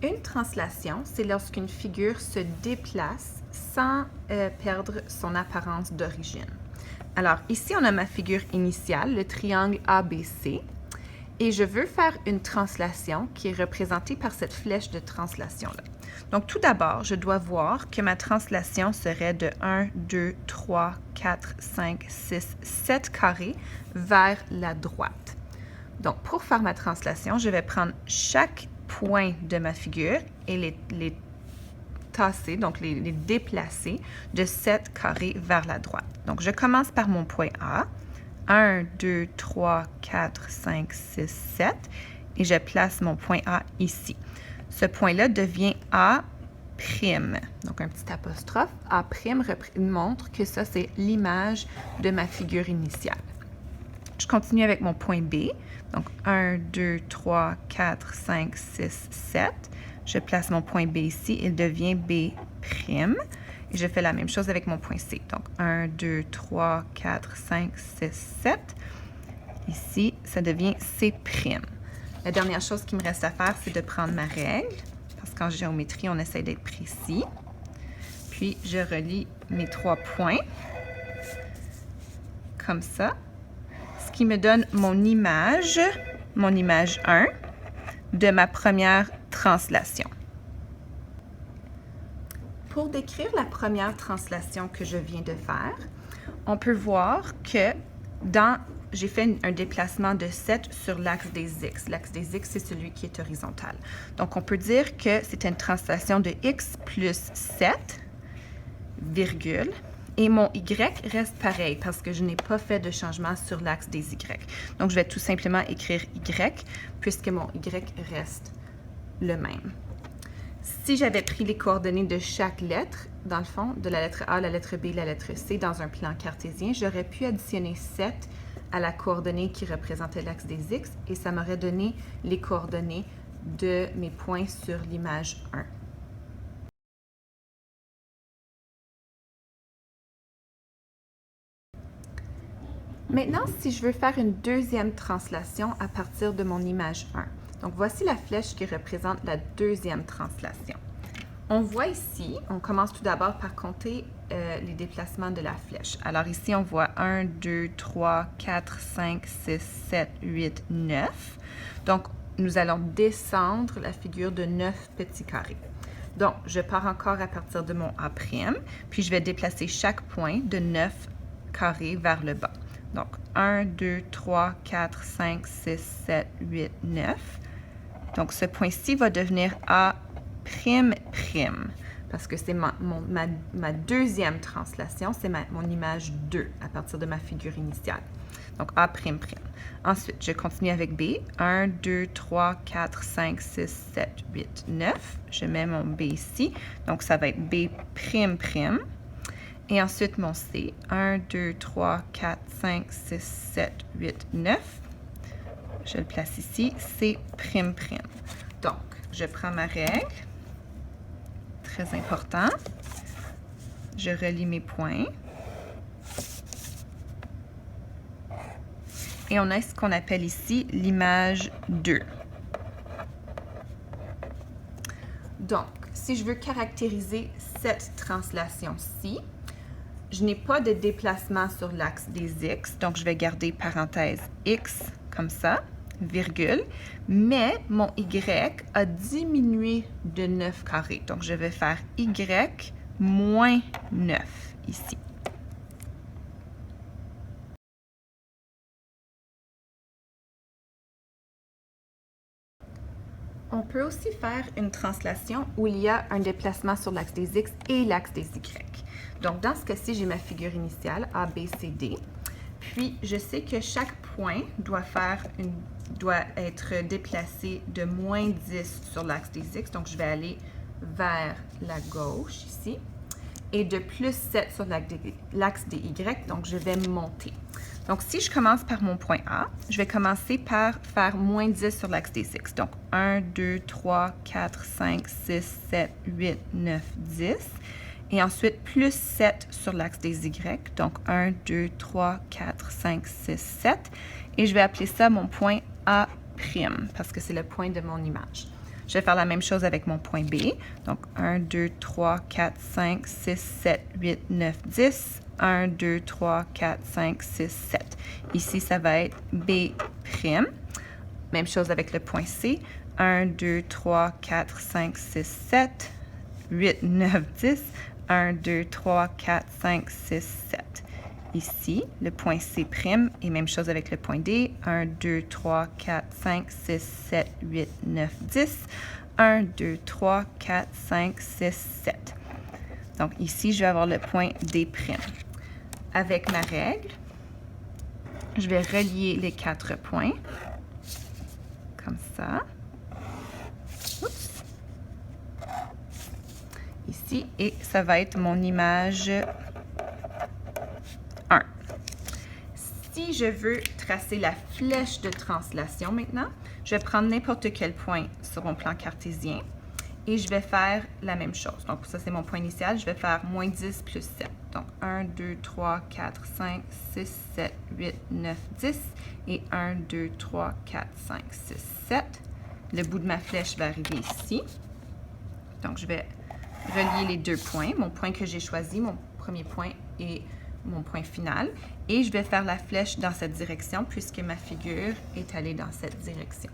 Une translation, c'est lorsqu'une figure se déplace sans perdre son apparence d'origine. Alors ici, on a ma figure initiale, le triangle ABC, et je veux faire une translation qui est représentée par cette flèche de translation-là. Donc tout d'abord, je dois voir que ma translation serait de 1, 2, 3, 4, 5, 6, 7 carrés vers la droite. Donc pour faire ma translation, je vais prendre chaque point de ma figure et les tasser, donc les déplacer de 7 carrés vers la droite. Donc je commence par mon point A. 1, 2, 3, 4, 5, 6, 7 et je place mon point A ici. Ce point-là devient A'. Donc un petit apostrophe. A' montre que ça, c'est l'image de ma figure initiale. Je continue avec mon point B. Donc 1, 2, 3, 4, 5, 6, 7. Je place mon point B ici. Il devient B'. Et je fais la même chose avec mon point C. Donc 1, 2, 3, 4, 5, 6, 7. Ici, ça devient C'. La dernière chose qui me reste à faire, c'est de prendre ma règle. Parce qu'en géométrie, on essaie d'être précis. Puis, je relie mes 3 points. Comme ça. Ce qui me donne mon image 1 de ma première translation. Pour décrire la première translation que je viens de faire, on peut voir que j'ai fait un déplacement de 7 sur l'axe des X. L'axe des X, c'est celui qui est horizontal. Donc, on peut dire que c'est une translation de X plus 7, virgule, et mon Y reste pareil parce que je n'ai pas fait de changement sur l'axe des Y. Donc, je vais tout simplement écrire Y puisque mon Y reste le même. Si j'avais pris les coordonnées de chaque lettre, dans le fond, de la lettre A, la lettre B, la lettre C, dans un plan cartésien, j'aurais pu additionner 7 à la coordonnée qui représentait l'axe des X et ça m'aurait donné les coordonnées de mes points sur l'image 1. Maintenant, si je veux faire une deuxième translation à partir de mon image 1. Donc, voici la flèche qui représente la deuxième translation. On voit ici, on commence tout d'abord par compter les déplacements de la flèche. Alors ici, on voit 1, 2, 3, 4, 5, 6, 7, 8, 9. Donc, nous allons descendre la figure de 9 petits carrés. Donc, je pars encore à partir de mon A', puis je vais déplacer chaque point de 9 carrés vers le bas. Donc, 1, 2, 3, 4, 5, 6, 7, 8, 9. Donc, ce point-ci va devenir A', parce que c'est ma deuxième translation, c'est mon image 2 à partir de ma figure initiale. Donc, A'. Ensuite, je continue avec B. 1, 2, 3, 4, 5, 6, 7, 8, 9. Je mets mon B ici. Donc, ça va être B'. Et ensuite, mon C. 1, 2, 3, 4, 5, 6, 7, 8, 9. Je le place ici. C'. Donc, je prends ma règle. Très important. Je relie mes points. Et on a ce qu'on appelle ici l'image 2. Donc, si je veux caractériser cette translation-ci, je n'ai pas de déplacement sur l'axe des X, donc je vais garder parenthèse X comme ça, virgule, mais mon Y a diminué de 9 carrés. Donc, je vais faire Y moins 9 ici. On peut aussi faire une translation où il y a un déplacement sur l'axe des X et l'axe des Y. Donc, dans ce cas-ci, j'ai ma figure initiale, A, B, C, D. Puis, je sais que chaque point doit être déplacé de moins 10 sur l'axe des X. Donc, je vais aller vers la gauche ici. Et de plus 7 sur l'axe des Y. Donc, je vais monter. Donc, si je commence par mon point A, je vais commencer par faire moins 10 sur l'axe des X. Donc, 1, 2, 3, 4, 5, 6, 7, 8, 9, 10. Et ensuite, plus 7 sur l'axe des Y. Donc, 1, 2, 3, 4, 5, 6, 7. Et je vais appeler ça mon point A', parce que c'est le point de mon image. Je vais faire la même chose avec mon point B. Donc, 1, 2, 3, 4, 5, 6, 7, 8, 9, 10. 1, 2, 3, 4, 5, 6, 7. Ici, ça va être B'. Même chose avec le point C. 1, 2, 3, 4, 5, 6, 7, 8, 9, 10. 1, 2, 3, 4, 5, 6, 7. Ici, le point C', et même chose avec le point D. 1, 2, 3, 4, 5, 6, 7, 8, 9, 10. 1, 2, 3, 4, 5, 6, 7. Donc ici, je vais avoir le point D'. Avec ma règle, je vais relier les 4 points, comme ça. Oups. Ici, et ça va être mon image 1. Si je veux tracer la flèche de translation maintenant, je vais prendre n'importe quel point sur mon plan cartésien et je vais faire la même chose. Donc, ça, c'est mon point initial. Je vais faire moins 10 plus 7. Donc, 1, 2, 3, 4, 5, 6, 7, 8, 9, 10. Et 1, 2, 3, 4, 5, 6, 7. Le bout de ma flèche va arriver ici. Donc, je vais relier les 2 points. Mon point que j'ai choisi, mon premier point et mon point final. Et je vais faire la flèche dans cette direction puisque ma figure est allée dans cette direction.